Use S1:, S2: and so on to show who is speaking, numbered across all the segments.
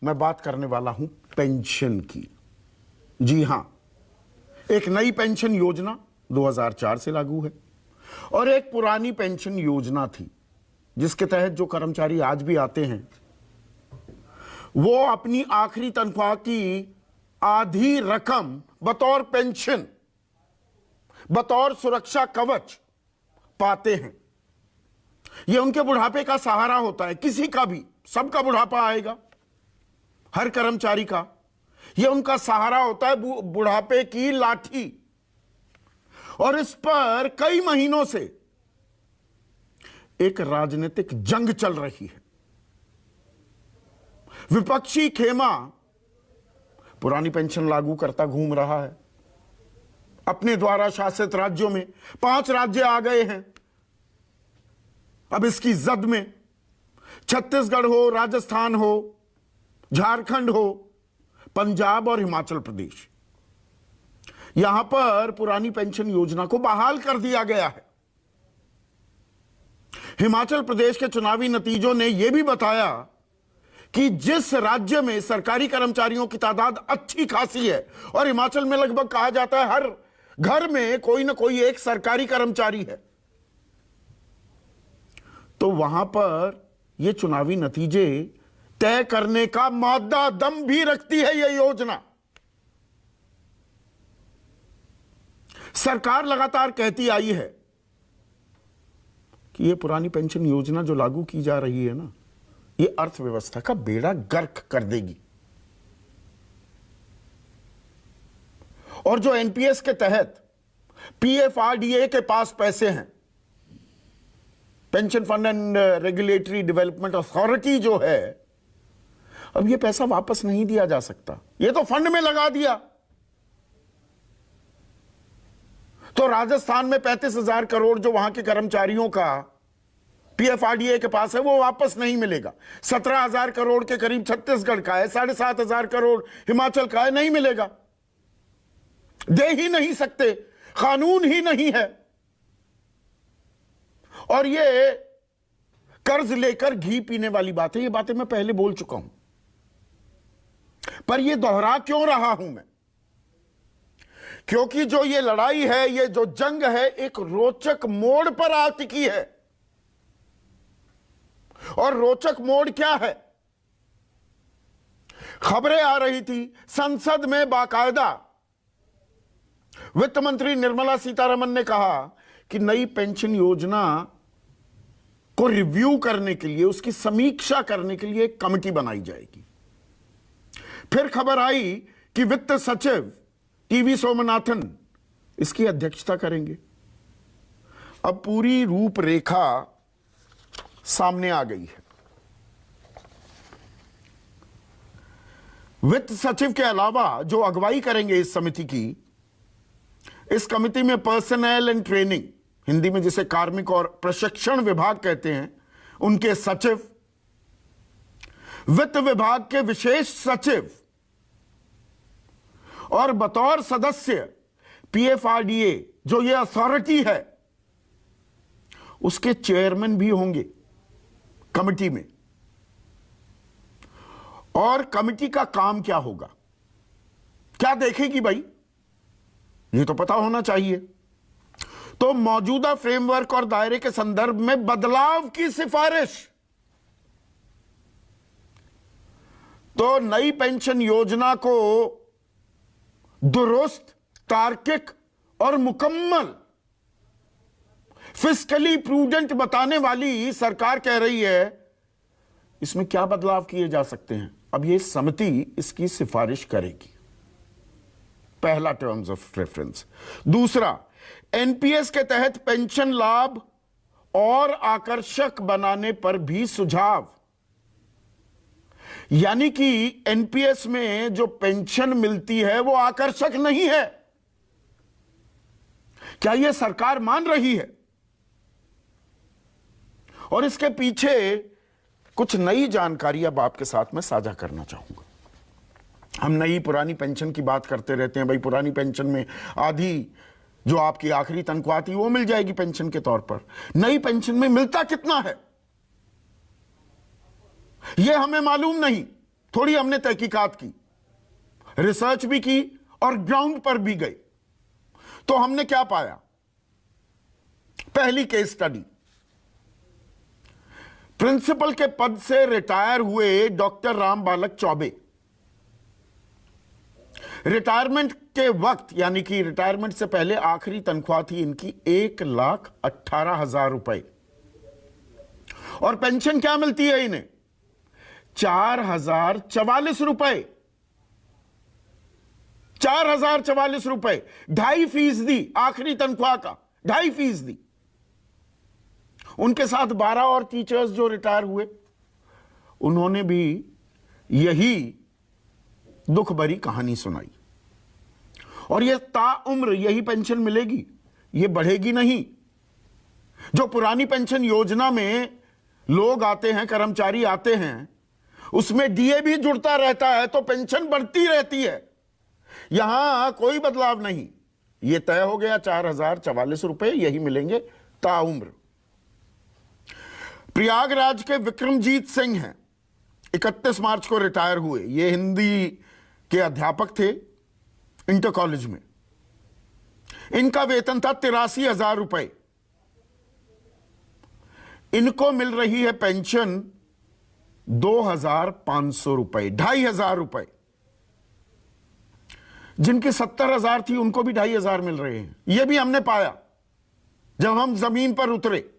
S1: मैं बात करने वाला हूं पेंशन की। जी हां, एक नई पेंशन योजना 2004 से लागू है और एक पुरानी पेंशन योजना थी जिसके तहत जो कर्मचारी आज भी आते हैं वो अपनी आखिरी तनख्वाह की आधी रकम बतौर पेंशन, बतौर सुरक्षा कवच पाते हैं। यह उनके बुढ़ापे का सहारा होता है। किसी का भी, सबका बुढ़ापा आएगा, हर कर्मचारी का यह उनका सहारा होता है, बुढ़ापे की लाठी। और इस पर कई महीनों से एक राजनीतिक जंग चल रही है। विपक्षी खेमा पुरानी पेंशन लागू करता घूम रहा है। अपने द्वारा शासित राज्यों में 5 राज्य आ गए हैं अब इसकी जद में। छत्तीसगढ़ हो, राजस्थान हो, झारखंड हो, पंजाब और हिमाचल प्रदेश, यहां पर पुरानी पेंशन योजना को बहाल कर दिया गया है। हिमाचल प्रदेश के चुनावी नतीजों ने यह भी बताया कि जिस राज्य में सरकारी कर्मचारियों की तादाद अच्छी खासी है, और हिमाचल में लगभग कहा जाता है हर घर में कोई ना कोई एक सरकारी कर्मचारी है, तो वहां पर यह चुनावी नतीजे तय करने का मादा दम भी रखती है यह योजना। सरकार लगातार कहती आई है कि यह पुरानी पेंशन योजना जो लागू की जा रही है ना, यह अर्थव्यवस्था का बेड़ा गर्क कर देगी। और जो एनपीएस के तहत पीएफआरडीए के पास पैसे हैं, pension fund and regulatory development authority जो है, अब यह पैसा वापस नहीं दिया जा सकता। यह तो फंड में लगा दिया। तो राजस्थान में 35,000 करोड़ जो वहां के कर्मचारियों का पीएफआरडीए के पास है वो वापस नहीं मिलेगा। 17,000 करोड़ के करीब छत्तीसगढ़ का है, 7,500 करोड़ हिमाचल का है, नहीं मिलेगा। दे ही नहीं सकते, कानून ही नहीं है। और ये कर्ज लेकर घी पीने वाली बात है। ये बातें मैं पहले बोल चुका हूं, पर ये दोहरा क्यों रहा हूं मैं? क्योंकि जो ये लड़ाई है, ये जो जंग है, एक रोचक मोड़ पर आ टिकी है। और रोचक मोड़ क्या है? खबरें आ रही थी संसद में बाकायदा वित्त मंत्री निर्मला सीतारमण ने कहा कि नई पेंशन योजना को रिव्यू करने के लिए, उसकी समीक्षा करने के लिए एक कमेटी बनाई जाएगी। फिर खबर आई कि वित्त सचिव टीवी सोमनाथन इसकी अध्यक्षता करेंगे। अब पूरी रूपरेखा सामने आ गई है। वित्त सचिव के अलावा जो अगुवाई करेंगे इस समिति की, इस कमिटी में पर्सनल एंड ट्रेनिंग, हिंदी में जिसे कार्मिक और प्रशिक्षण विभाग कहते हैं, उनके सचिव, वित्त विभाग के विशेष सचिव और बतौर सदस्य पीएफआरडीए जो ये अथॉरिटी है उसके चेयरमैन भी होंगे कमिटी में। और कमिटी का काम क्या होगा, क्या देखेगी भाई, ये तो पता होना चाहिए। तो मौजूदा फ्रेमवर्क और दायरे के संदर्भ में बदलाव की सिफारिश। तो नई पेंशन योजना को दुरुस्त, तार्किक और मुकम्मल, फिस्कली प्रूडेंट बताने वाली सरकार कह रही है इसमें क्या बदलाव किए जा सकते हैं। अब यह समिति इसकी सिफारिश करेगी, पहला टर्म्स ऑफ रेफरेंस। दूसरा, एनपीएस के तहत पेंशन लाभ और आकर्षक बनाने पर भी सुझाव। यानी कि एनपीएस में जो पेंशन मिलती है वो आकर्षक नहीं है। क्या यह सरकार मान रही है? और इसके पीछे कुछ नई जानकारी अब आपके साथ में साझा करना चाहूंगा। हम नई पुरानी पेंशन की बात करते रहते हैं, भाई पुरानी पेंशन में आधी जो आपकी आखिरी तनख्वाह थी वो मिल जाएगी पेंशन के तौर पर। नई पेंशन में मिलता कितना है यह हमें मालूम नहीं। थोड़ी हमने तहकीकात की, रिसर्च भी की और ग्राउंड पर भी गए, तो हमने क्या पाया। पहली केस स्टडी, प्रिंसिपल के पद से रिटायर हुए डॉक्टर राम बालक चौबे, रिटायरमेंट के वक्त यानी कि रिटायरमेंट से पहले आखिरी तनख्वाह थी इनकी 1,18,000 रुपए, और पेंशन क्या मिलती है इन्हें, 4,044 रुपए, 4,044 रुपए, 2.5% आखिरी तनख्वाह का, 2.5%। उनके साथ 12 और टीचर्स जो रिटायर हुए, उन्होंने भी यही दुख भरी कहानी सुनाई। और यह ताउम्र यही पेंशन मिलेगी, यह बढ़ेगी नहीं। जो पुरानी पेंशन योजना में लोग आते हैं, कर्मचारी आते हैं, उसमें डीए भी जुड़ता रहता है तो पेंशन बढ़ती रहती है। यहां कोई बदलाव नहीं, यह तय हो गया 4,044 रुपए यही मिलेंगे ताउम्र। प्रयागराज के विक्रमजीत सिंह हैं, 31 मार्च को रिटायर हुए। ये हिंदी के अध्यापक थे इंटर कॉलेज में। इनका वेतन था 83,000 रुपए। इनको मिल रही है पेंशन 2,500 रुपए, 2,500 रुपए। जिनकी 70,000 थी उनको भी 2,500 मिल रहे हैं। यह भी हमने पाया जब हम जमीन पर उतरे।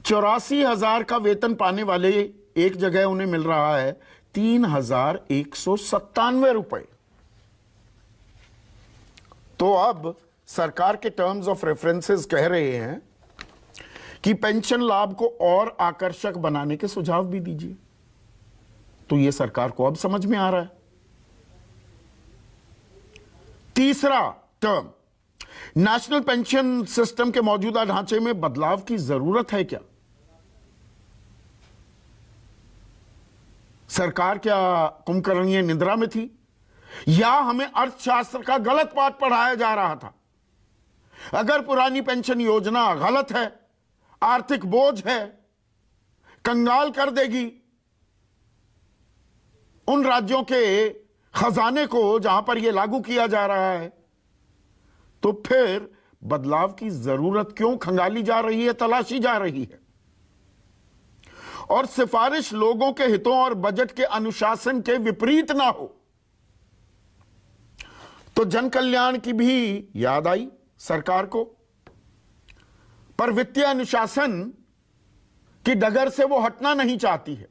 S1: 84,000 का वेतन पाने वाले एक जगह उन्हें मिल रहा है 3,197 रुपए। तो अब सरकार के टर्म्स ऑफ रेफरेंसेस कह रहे हैं कि पेंशन लाभ को और आकर्षक बनाने के सुझाव भी दीजिए। तो यह सरकार को अब समझ में आ रहा है। तीसरा टर्म, नेशनल पेंशन सिस्टम के मौजूदा ढांचे में बदलाव की जरूरत है क्या? सरकार क्या कुंभकर्णीय निद्रा में थी, या हमें अर्थशास्त्र का गलत पाठ पढ़ाया जा रहा था? अगर पुरानी पेंशन योजना गलत है, आर्थिक बोझ है, कंगाल कर देगी उन राज्यों के खजाने को जहां पर यह लागू किया जा रहा है, तो फिर बदलाव की जरूरत क्यों खंगाली जा रही है, तलाशी जा रही है? और सिफारिश लोगों के हितों और बजट के अनुशासन के विपरीत ना हो। तो जन कल्याण की भी याद आई सरकार को, पर वित्तीय अनुशासन की डगर से वो हटना नहीं चाहती है।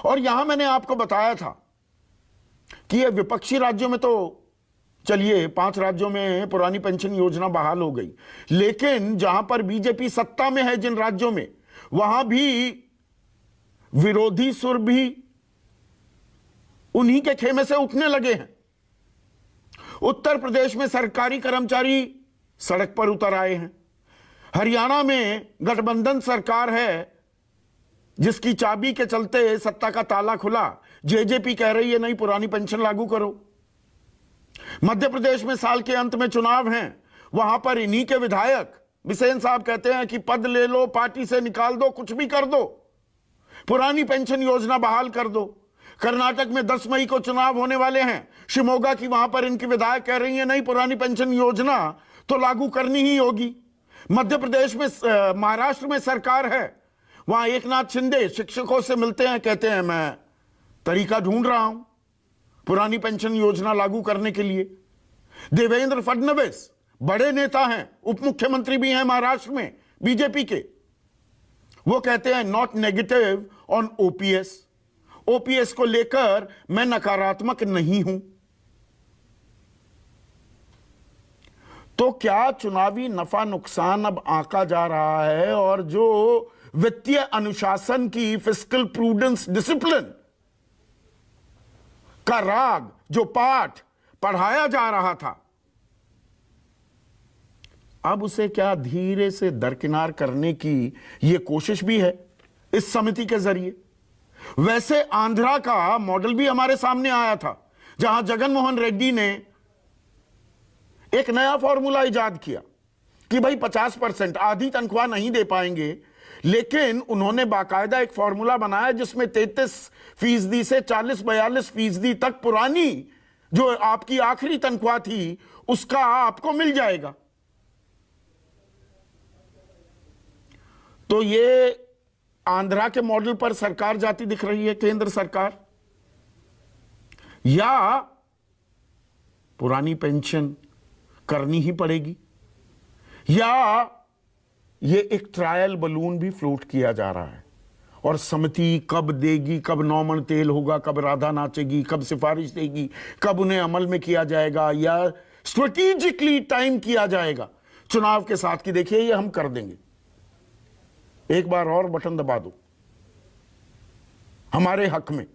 S1: और यहां मैंने आपको बताया था कि ये विपक्षी राज्यों में तो चलिए 5 राज्यों में पुरानी पेंशन योजना बहाल हो गई, लेकिन जहां पर बीजेपी सत्ता में है, जिन राज्यों में, वहां भी विरोधी सुर भी उन्हीं के खेमे से उठने लगे हैं। उत्तर प्रदेश में सरकारी कर्मचारी सड़क पर उतर आए हैं। हरियाणा में गठबंधन सरकार है जिसकी चाबी के चलते सत्ता का ताला खुला। जेजेपी कह रही है नहीं, पुरानी पेंशन लागू करो। मध्य प्रदेश में साल के अंत में चुनाव हैं, वहां पर इन्हीं के विधायक बिसेन साहब कहते हैं कि पद ले लो, पार्टी से निकाल दो, कुछ भी कर दो, पुरानी पेंशन योजना बहाल कर दो। कर्नाटक में 10 मई को चुनाव होने वाले हैं, शिमोगा की, वहां पर इनकी विधायक कह रही है नहीं, पुरानी पेंशन योजना तो लागू करनी ही होगी। मध्य प्रदेश में, महाराष्ट्र में सरकार है, वहां एकनाथ शिंदे शिक्षकों से मिलते हैं, कहते हैं मैं तरीका ढूंढ रहा हूं पुरानी पेंशन योजना लागू करने के लिए। देवेंद्र फडणवीस बड़े नेता हैं, उप मुख्यमंत्री भी हैं महाराष्ट्र में बीजेपी के, वो कहते हैं not negative on OPS, OPS को लेकर मैं नकारात्मक नहीं हूं। तो क्या चुनावी नफा नुकसान अब आंका जा रहा है, और जो वित्तीय अनुशासन की, फिस्कल प्रूडेंस, डिसिप्लिन का राग, जो पाठ पढ़ाया जा रहा था, अब उसे क्या धीरे से दरकिनार करने की यह कोशिश भी है इस समिति के जरिए? वैसे आंध्रा का मॉडल भी हमारे सामने आया था, जहां जगन मोहन रेड्डी ने एक नया फॉर्मूला इजाद किया कि भाई 50%, आधी तनख्वाह नहीं दे पाएंगे, लेकिन उन्होंने बाकायदा एक फॉर्मूला बनाया जिसमें 33% से 40-42% तक पुरानी जो आपकी आखिरी तनख्वाह थी उसका आपको मिल जाएगा। तो ये आंध्रा के मॉडल पर सरकार जाती दिख रही है केंद्र सरकार, या पुरानी पेंशन करनी ही पड़ेगी, या ये एक ट्रायल बलून भी फ्लोट किया जा रहा है। और समिति कब देगी, कब 9 मन तेल होगा, कब राधा नाचेगी, कब सिफारिश देगी, कब उन्हें अमल में किया जाएगा या स्ट्रेटेजिकली टाइम किया जाएगा चुनाव के साथ कि देखिए ये हम कर देंगे, एक बार और बटन दबा दो हमारे हक में।